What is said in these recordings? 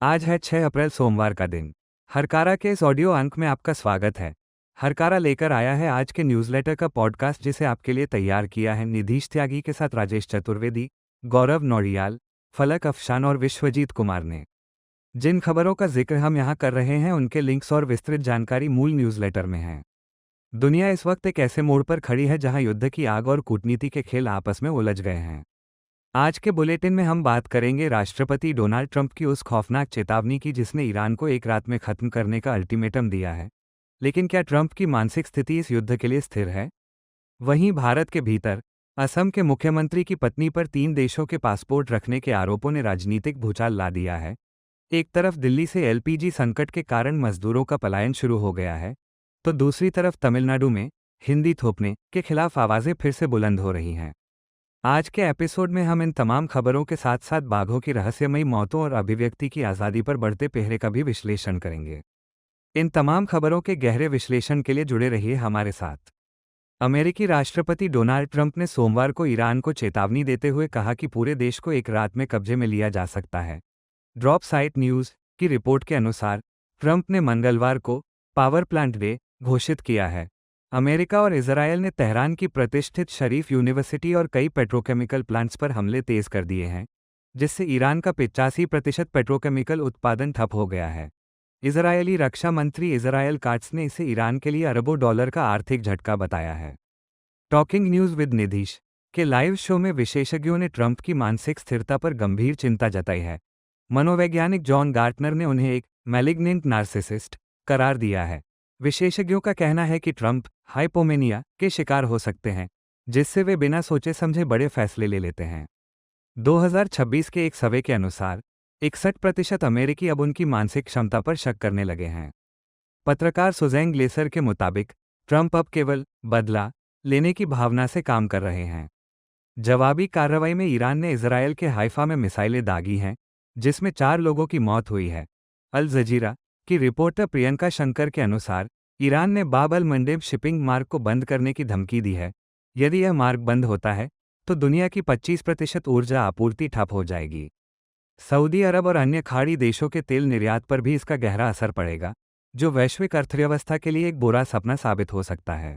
आज है 6 अप्रैल सोमवार का दिन। हरकारा के इस ऑडियो अंक में आपका स्वागत है। हरकारा लेकर आया है आज के न्यूज़लेटर का पॉडकास्ट जिसे आपके लिए तैयार किया है निधीश त्यागी के साथ राजेश चतुर्वेदी, गौरव नौडियाल, फलक अफशान और विश्वजीत कुमार ने। जिन खबरों का जिक्र हम यहाँ कर रहे हैं उनके लिंक्स और विस्तृत जानकारी मूल न्यूज़लेटर में है। दुनिया इस वक्त एक ऐसे मोड़ पर खड़ी है जहाँ युद्ध की आग और कूटनीति के खेल आपस में उलझ गए हैं। आज के बुलेटिन में हम बात करेंगे राष्ट्रपति डोनाल्ड ट्रंप की उस खौफनाक चेतावनी की जिसने ईरान को एक रात में खत्म करने का अल्टीमेटम दिया है। लेकिन क्या ट्रंप की मानसिक स्थिति इस युद्ध के लिए स्थिर है? वहीं भारत के भीतर असम के मुख्यमंत्री की पत्नी पर 3 देशों के पासपोर्ट रखने के आरोपों ने राजनीतिक भूचाल ला दिया है। एक तरफ दिल्ली से एलपीजी संकट के कारण मजदूरों का पलायन शुरू हो गया है, तो दूसरी तरफ तमिलनाडु में हिंदी थोपने के खिलाफ आवाजें फिर से बुलंद हो रही हैं। आज के एपिसोड में हम इन तमाम खबरों के साथ साथ बाघों की रहस्यमयी मौतों और अभिव्यक्ति की आज़ादी पर बढ़ते पहरे का भी विश्लेषण करेंगे। इन तमाम खबरों के गहरे विश्लेषण के लिए जुड़े रहिए हमारे साथ। अमेरिकी राष्ट्रपति डोनाल्ड ट्रंप ने सोमवार को ईरान को चेतावनी देते हुए कहा कि पूरे देश को एक रात में कब्जे में लिया जा सकता है। ड्रॉप साइट न्यूज़ की रिपोर्ट के अनुसार ट्रंप ने मंगलवार को पावर प्लांट डे घोषित किया है। अमेरिका और इजरायल ने तेहरान की प्रतिष्ठित शरीफ यूनिवर्सिटी और कई पेट्रोकेमिकल प्लांट्स पर हमले तेज कर दिए हैं, जिससे ईरान का 85% पेट्रोकेमिकल उत्पादन ठप हो गया है। इजरायली रक्षा मंत्री इजरायल काट्स ने इसे ईरान के लिए अरबों डॉलर का आर्थिक झटका बताया है। टॉकिंग न्यूज़ विद निधीश के लाइव शो में विशेषज्ञों ने ट्रंप की मानसिक स्थिरता पर गंभीर चिंता जताई है। मनोवैज्ञानिक जॉन गार्टनर ने उन्हें एक मैलिग्नेंट नार्सिसिस्ट करार दिया है। विशेषज्ञों का कहना है कि ट्रंप हाइपोमेनिया के शिकार हो सकते हैं, जिससे वे बिना सोचे समझे बड़े फैसले ले लेते हैं। 2026 के एक सर्वे के अनुसार 61% अमेरिकी अब उनकी मानसिक क्षमता पर शक करने लगे हैं। पत्रकार सुजैन ग्लेसर के मुताबिक ट्रंप अब केवल बदला लेने की भावना से काम कर रहे हैं। जवाबी कार्रवाई में ईरान ने इजरायल के हाइफा में मिसाइलें दागी हैं, जिसमें 4 लोगों की मौत हुई है। अल जजीरा की रिपोर्टर प्रियंका शंकर के अनुसार ईरान ने बाब अल मंडेब शिपिंग मार्ग को बंद करने की धमकी दी है। यदि यह मार्ग बंद होता है तो दुनिया की 25% ऊर्जा आपूर्ति ठप हो जाएगी। सऊदी अरब और अन्य खाड़ी देशों के तेल निर्यात पर भी इसका गहरा असर पड़ेगा, जो वैश्विक अर्थव्यवस्था के लिए एक बुरा सपना साबित हो सकता है।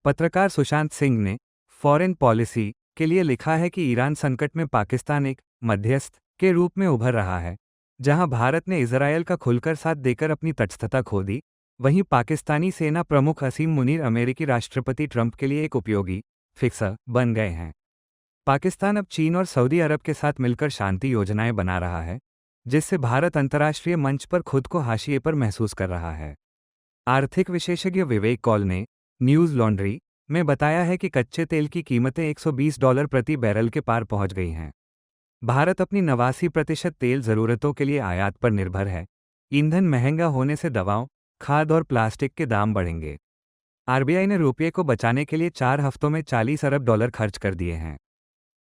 पत्रकार सुशांत सिंह ने फॉरेन पॉलिसी के लिए लिखा है कि ईरान संकट में पाकिस्तान एक मध्यस्थ के रूप में उभर रहा है। जहां भारत ने इजरायल का खुलकर साथ देकर अपनी तटस्थता खो दी, वहीं पाकिस्तानी सेना प्रमुख असीम मुनीर अमेरिकी राष्ट्रपति ट्रंप के लिए एक उपयोगी फिक्सर बन गए हैं। पाकिस्तान अब चीन और सऊदी अरब के साथ मिलकर शांति योजनाएं बना रहा है, जिससे भारत अंतर्राष्ट्रीय मंच पर खुद को हाशिए पर महसूस कर रहा है। आर्थिक विशेषज्ञ विवेक कौल ने न्यूज़ लॉन्ड्री में बताया है कि कच्चे तेल की कीमतें $120 प्रति बैरल के पार पहुंच गई हैं। भारत अपनी 89% तेल ज़रूरतों के लिए आयात पर निर्भर है। ईंधन महंगा होने से दवाओं, खाद और प्लास्टिक के दाम बढ़ेंगे। आरबीआई ने रुपये को बचाने के लिए 4 हफ्तों में $40 अरब खर्च कर दिए हैं।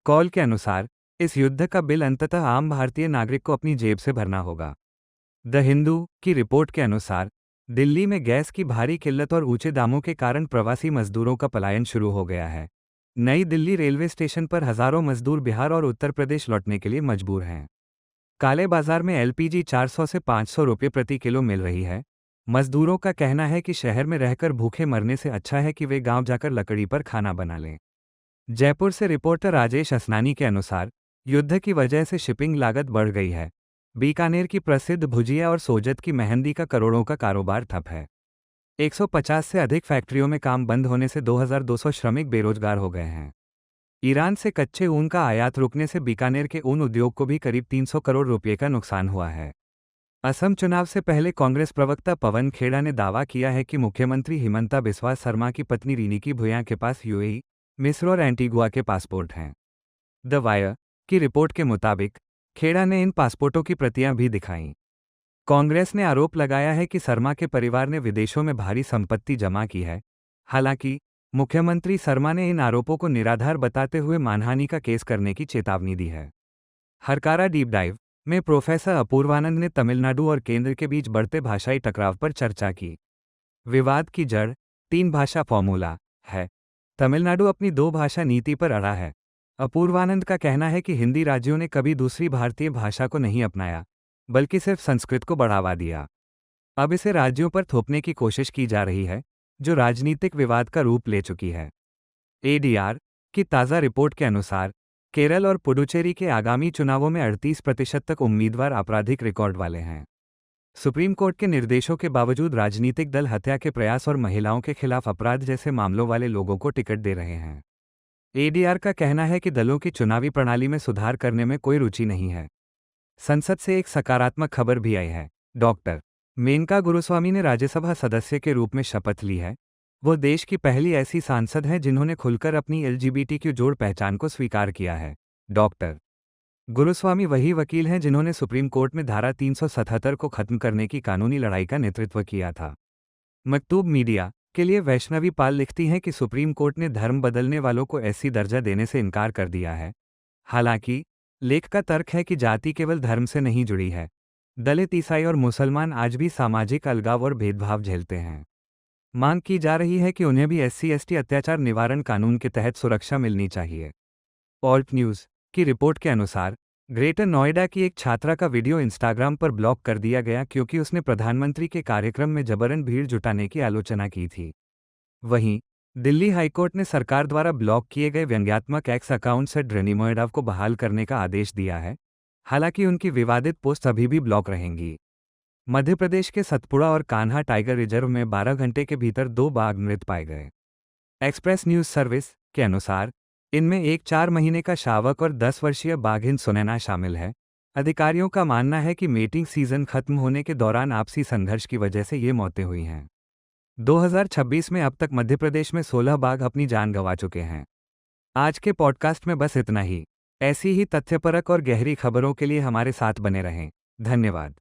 कॉल के अनुसार इस युद्ध का बिल अंततः आम भारतीय नागरिक को अपनी जेब से भरना होगा। द हिंदू की रिपोर्ट के अनुसार दिल्ली में गैस की भारी किल्लत और ऊंचे दामों के कारण प्रवासी मजदूरों का पलायन शुरू हो गया है। नई दिल्ली रेलवे स्टेशन पर हजारों मजदूर बिहार और उत्तर प्रदेश लौटने के लिए मजबूर हैं। काले बाजार में एलपीजी 400 से 500 रुपये प्रति किलो मिल रही है। मजदूरों का कहना है कि शहर में रहकर भूखे मरने से अच्छा है कि वे गांव जाकर लकड़ी पर खाना बना लें। जयपुर से रिपोर्टर राजेश असनानी के अनुसार युद्ध की वजह से शिपिंग लागत बढ़ गई है। बीकानेर की प्रसिद्ध भुजिया और सोजत की मेहंदी का करोड़ों का कारोबार ठप है। 150 से अधिक फैक्ट्रियों में काम बंद होने से 2200 श्रमिक बेरोजगार हो गए हैं। ईरान से कच्चे ऊन का आयात रुकने से बीकानेर के ऊन उद्योग को भी करीब 300 करोड़ रुपये का नुकसान हुआ है। असम चुनाव से पहले कांग्रेस प्रवक्ता पवन खेड़ा ने दावा किया है कि मुख्यमंत्री हिमंता बिस्वा शर्मा की पत्नी रिनिकी भुया के पास यूएई, मिस्र और एंटीगुआ के पासपोर्ट हैं। द वायर की रिपोर्ट के मुताबिक खेड़ा ने इन पासपोर्टों की प्रतियां भी दिखाईं। कांग्रेस ने आरोप लगाया है कि शर्मा के परिवार ने विदेशों में भारी संपत्ति जमा की है। हालांकि मुख्यमंत्री शर्मा ने इन आरोपों को निराधार बताते हुए मानहानि का केस करने की चेतावनी दी है। हरकारा डीप डाइव में प्रोफेसर अपूर्वानंद ने तमिलनाडु और केंद्र के बीच बढ़ते भाषाई टकराव पर चर्चा की। विवाद की जड़ 3 भाषा फॉर्मूला है। तमिलनाडु अपनी 2 भाषा नीति पर अड़ा है। अपूर्वानंद का कहना है कि हिंदी राज्यों ने कभी दूसरी भारतीय भाषा को नहीं अपनाया। बल्कि सिर्फ संस्कृत को बढ़ावा दिया। अब इसे राज्यों पर थोपने की कोशिश की जा रही है, जो राजनीतिक विवाद का रूप ले चुकी है। एडीआर की ताज़ा रिपोर्ट के अनुसार केरल और पुडुचेरी के आगामी चुनावों में 38% तक उम्मीदवार आपराधिक रिकॉर्ड वाले हैं। सुप्रीम कोर्ट के निर्देशों के बावजूद राजनीतिक दल हत्या के प्रयास और महिलाओं के खिलाफ अपराध जैसे मामलों वाले लोगों को टिकट दे रहे हैं। एडीआर का कहना है कि दलों की चुनावी प्रणाली में सुधार करने में कोई रुचि नहीं है। संसद से एक सकारात्मक खबर भी आई है। डॉक्टर मेनका गुरुस्वामी ने राज्यसभा सदस्य के रूप में शपथ ली है। वो देश की पहली ऐसी सांसद हैं जिन्होंने खुलकर अपनी एलजीबीटीक्यू जोड़ पहचान को स्वीकार किया है। डॉक्टर गुरुस्वामी वही वकील हैं जिन्होंने सुप्रीम कोर्ट में धारा 377 को खत्म करने की कानूनी लड़ाई का नेतृत्व किया था। मकतूब मीडिया के लिए वैष्णवी पाल लिखती हैं कि सुप्रीम कोर्ट ने धर्म बदलने वालों को ऐसी दर्जा देने से इनकार कर दिया है। हालांकि लेख का तर्क है कि जाति केवल धर्म से नहीं जुड़ी है। दलित, ईसाई और मुसलमान आज भी सामाजिक अलगाव और भेदभाव झेलते हैं। मांग की जा रही है कि उन्हें भी SC/ST अत्याचार निवारण कानून के तहत सुरक्षा मिलनी चाहिए। ऑल्ट न्यूज़ की रिपोर्ट के अनुसार ग्रेटर नोएडा की एक छात्रा का वीडियो इंस्टाग्राम पर ब्लॉक कर दिया गया क्योंकि उसने प्रधानमंत्री के कार्यक्रम में जबरन भीड़ जुटाने की आलोचना की थी। वहीं दिल्ली हाईकोर्ट ने सरकार द्वारा ब्लॉक किए गए व्यंग्यात्मक एक्स अकाउंट से ड्रेनिमोएडाव को बहाल करने का आदेश दिया है। हालांकि उनकी विवादित पोस्ट अभी भी ब्लॉक रहेंगी। मध्य प्रदेश के सतपुड़ा और कान्हा टाइगर रिजर्व में 12 घंटे के भीतर 2 बाघ मृत पाए गए। एक्सप्रेस न्यूज सर्विस के अनुसार इनमें एक 4 महीने का शावक और 10 वर्षीय बाघिन सुनैना शामिल है। अधिकारियों का मानना है कि मेटिंग सीजन खत्म होने के दौरान आपसी संघर्ष की वजह से ये मौतें हुई हैं। 2026 में अब तक मध्य प्रदेश में 16 बाघ अपनी जान गंवा चुके हैं। आज के पॉडकास्ट में बस इतना ही। ऐसी ही तथ्यपरक और गहरी खबरों के लिए हमारे साथ बने रहें। धन्यवाद।